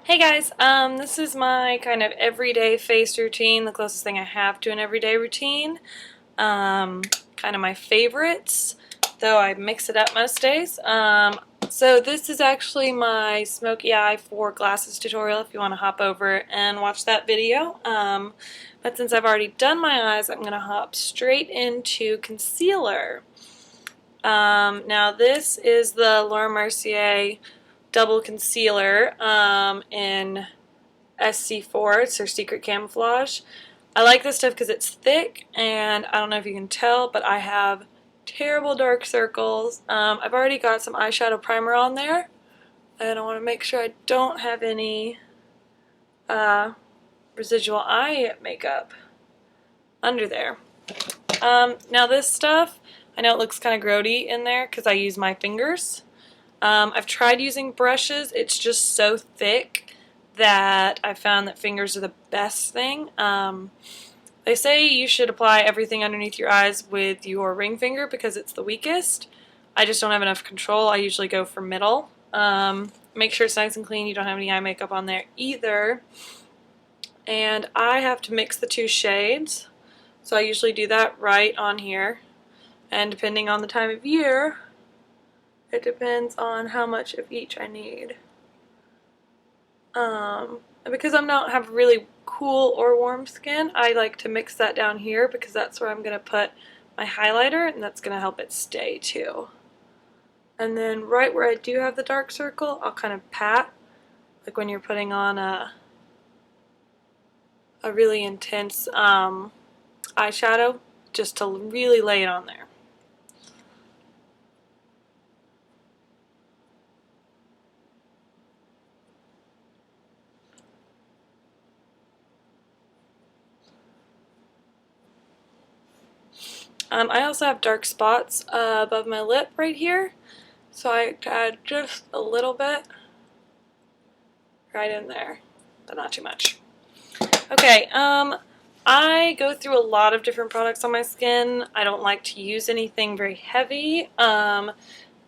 Hey guys, this is my kind of everyday face routine, the closest thing I have to an everyday routine. Kind of my favorites, though I mix it up most days. So this is actually my smoky eye for glasses tutorial if you want to hop over and watch that video. But since I've already done my eyes, I'm going to hop straight into concealer. Now this is the Laurent Mercier double concealer in SC4. It's their secret camouflage. I like this stuff because it's thick, and I don't know if you can tell, but I have terrible dark circles. I've already got some eyeshadow primer on there, and I want to make sure I don't have any residual eye makeup under there. Now this stuff, I know it looks kind of grody in there because I use my fingers. I've tried using brushes. It's just so thick that I found that fingers are the best thing. They say you should apply everything underneath your eyes with your ring finger because it's the weakest. I just don't have enough control. I usually go for middle. Make sure it's nice and clean. You don't have any eye makeup on there either. And I have to mix the two shades. So I usually do that right on here. And depending on the time of year, it depends on how much of each I need. And because I don't have really cool or warm skin, I like to mix that down here because that's where I'm going to put my highlighter, and that's going to help it stay too. And then right where I do have the dark circle, I'll kind of pat, like when you're putting on a really intense eyeshadow, just to really lay it on there. I also have dark spots above my lip right here, so I add just a little bit right in there, but not too much. Okay, I go through a lot of different products on my skin. I don't like to use anything very heavy.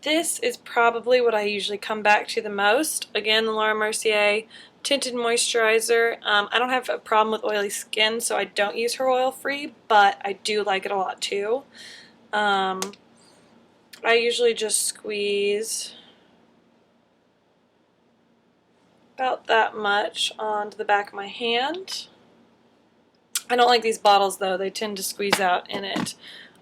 This is probably what I usually come back to the most. Again, the Laurent Mercier tinted moisturizer. I don't have a problem with oily skin, so I don't use her oil-free, but I do like it a lot too. I usually just squeeze about that much onto the back of my hand. I don't like these bottles though, they tend to squeeze out in it.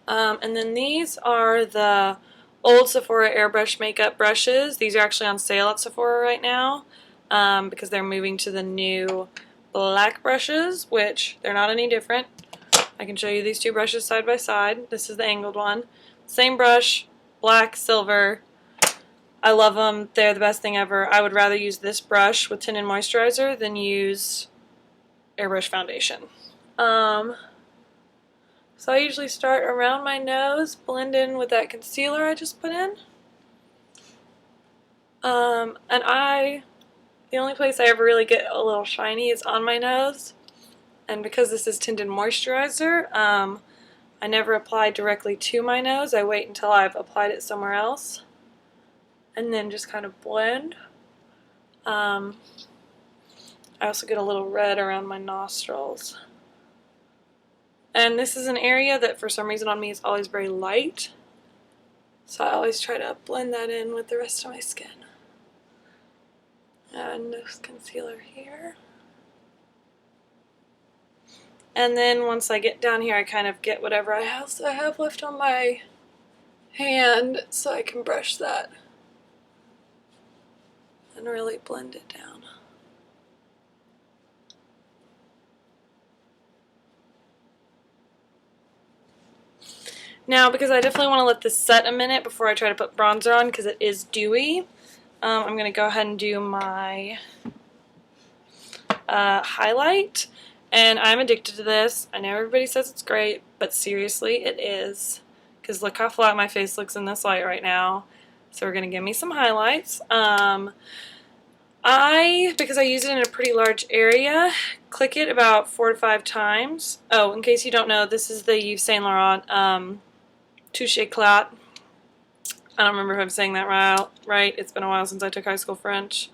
And then these are the old Sephora airbrush makeup brushes. These are actually on sale at Sephora right now because they're moving to the new black brushes, which they're not any different. I can show you these two brushes side by side. This is the angled one. Same brush, black, silver. I love them. They're the best thing ever. I would rather use this brush with tinted moisturizer than use airbrush foundation. So I usually start around my nose, blend in with that concealer I just put in. The only place I ever really get a little shiny is on my nose. And because this is tinted moisturizer, I never apply directly to my nose. I wait until I've applied it somewhere else. And then just kind of blend. I also get a little red around my nostrils. And this is an area that for some reason on me is always very light. So I always try to blend that in with the rest of my skin. And this concealer here. And then once I get down here, I kind of get whatever else I have left on my hand so I can brush that and really blend it down. Now, because I definitely want to let this set a minute before I try to put bronzer on because it is dewy, I'm going to go ahead and do my highlight. And I'm addicted to this. I know everybody says it's great, but seriously, it is. Because look how flat my face looks in this light right now. So we're going to give me some highlights. Because I use it in a pretty large area, click it about 4 to 5 times. Oh, in case you don't know, this is the Yves Saint Laurent Touche Eclat. I don't remember if I'm saying that right. It's been a while since I took high school French.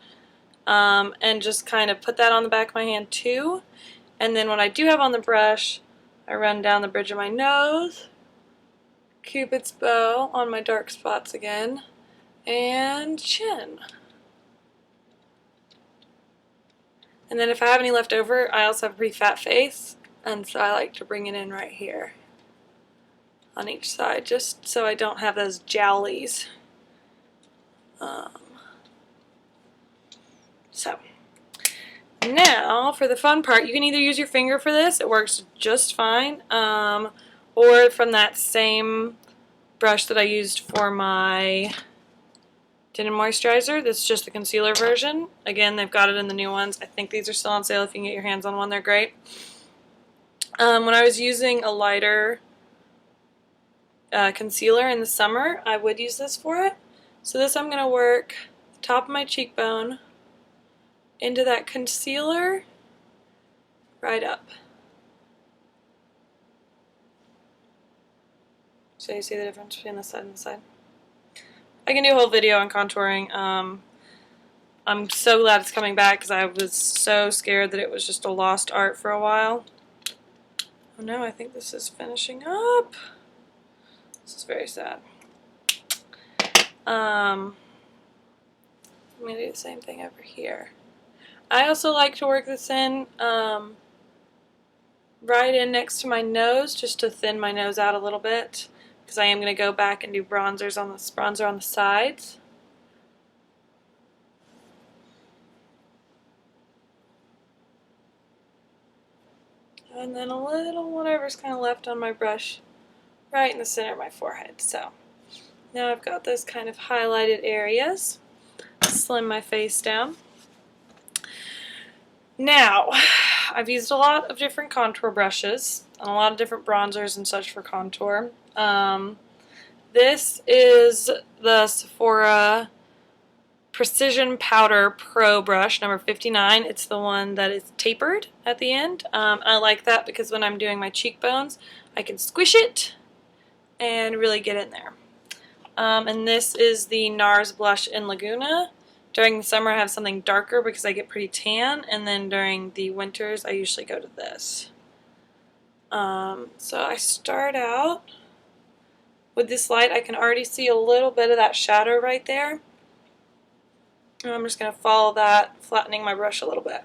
and just kind of put that on the back of my hand too. And then what I do have on the brush, I run down the bridge of my nose, Cupid's bow on my dark spots again, and chin. And then if I have any left over, I also have a pretty fat face, and so I like to bring it in right here on each side, just so I don't have those jowlies. So now for the fun part, you can either use your finger for this, it works just fine, or from that same brush that I used for my tinted moisturizer. This is just the concealer version. Again, they've got it in the new ones. I think these are still on sale. If you can get your hands on one, they're great. When I was using a lighter concealer in the summer, I would use this for it. So this I'm going to work the top of my cheekbone into that concealer right up. So you see the difference between this side and this side? I can do a whole video on contouring. I'm so glad it's coming back because I was so scared that it was just a lost art for a while. Oh no, I think this is finishing up. This is very sad. I'm going to do the same thing over here. I also like to work this in right in next to my nose, just to thin my nose out a little bit, because I am going to go back and do bronzer on the sides. And then a little whatever's kind of left on my brush right in the center of my forehead. So now I've got those kind of highlighted areas. Slim my face down. Now, I've used a lot of different contour brushes and a lot of different bronzers and such for contour. This is the Sephora Precision Powder Pro brush number 59. It's the one that is tapered at the end. I like that because when I'm doing my cheekbones, I can squish it and really get in there. And this is the Nars blush in Laguna. During the summer I have something darker because I get pretty tan, and then during the winters I usually go to this. So I start out with this light. I can already see a little bit of that shadow right there. And I'm just going to follow that, flattening my brush a little bit.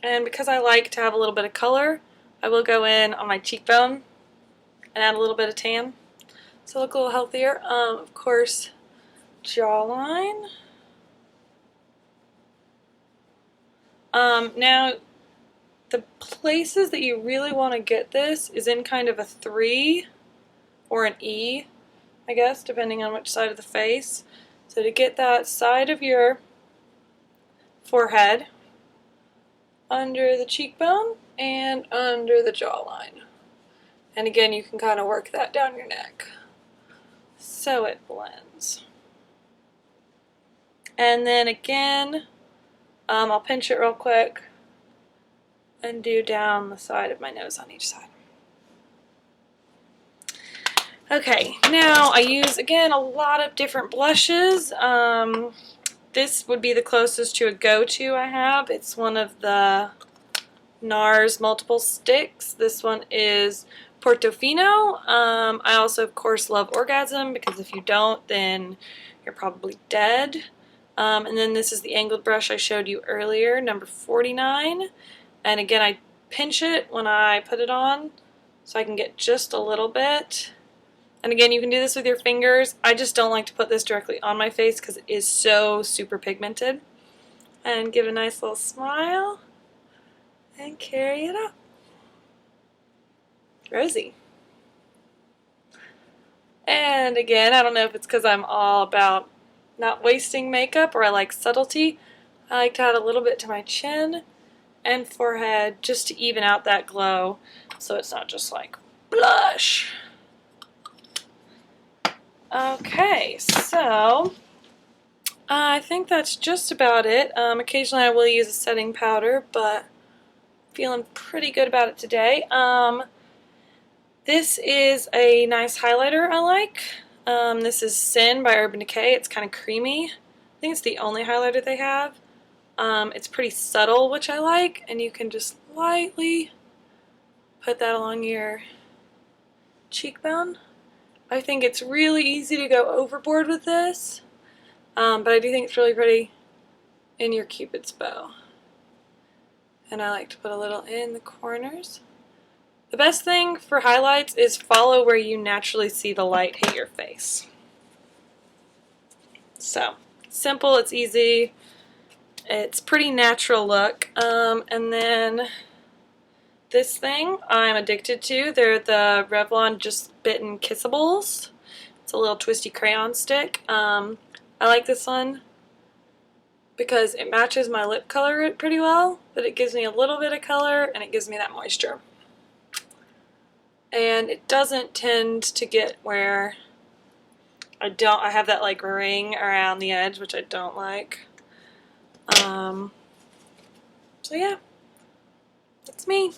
And because I like to have a little bit of color, I will go in on my cheekbone and add a little bit of tan, so look a little healthier. Of course, jawline. Now, the places that you really want to get this is in kind of a 3 or an E, I guess, depending on which side of the face. So to get that side of your forehead, under the cheekbone, and under the jawline. And again, you can kind of work that down your neck so it blends. And then again, I'll pinch it real quick and do down the side of my nose on each side. Okay, now I use, again, a lot of different blushes. This would be the closest to a go-to I have. It's one of the Nars multiple sticks. This one is Portofino. I also, of course, love Orgasm, because if you don't, then you're probably dead. And then this is the angled brush I showed you earlier, number 49. And again, I pinch it when I put it on so I can get just a little bit. And again, you can do this with your fingers. I just don't like to put this directly on my face because it is so super pigmented. And give a nice little smile and carry it up. Rosy. And again, I don't know if it's because I'm all about not wasting makeup or I like subtlety. I like to add a little bit to my chin and forehead just to even out that glow so it's not just like blush. Okay, so I think that's just about it. Occasionally I will use a setting powder, but feeling pretty good about it today. This is a nice highlighter I like. This is Sin by Urban Decay. It's kind of creamy. I think it's the only highlighter they have. It's pretty subtle, which I like, and you can just lightly put that along your cheekbone. I think it's really easy to go overboard with this, but I do think it's really pretty in your Cupid's bow. And I like to put a little in the corners. The best thing for highlights is follow where you naturally see the light hit your face. So, simple, it's easy, it's pretty natural look. And then this thing I'm addicted to. They're the Revlon Just Bitten Kissables. It's a little twisty crayon stick. I like this one because it matches my lip color pretty well, but it gives me a little bit of color and it gives me that moisture. And it doesn't tend to get where I have that like ring around the edge, which I don't like. So yeah, that's me.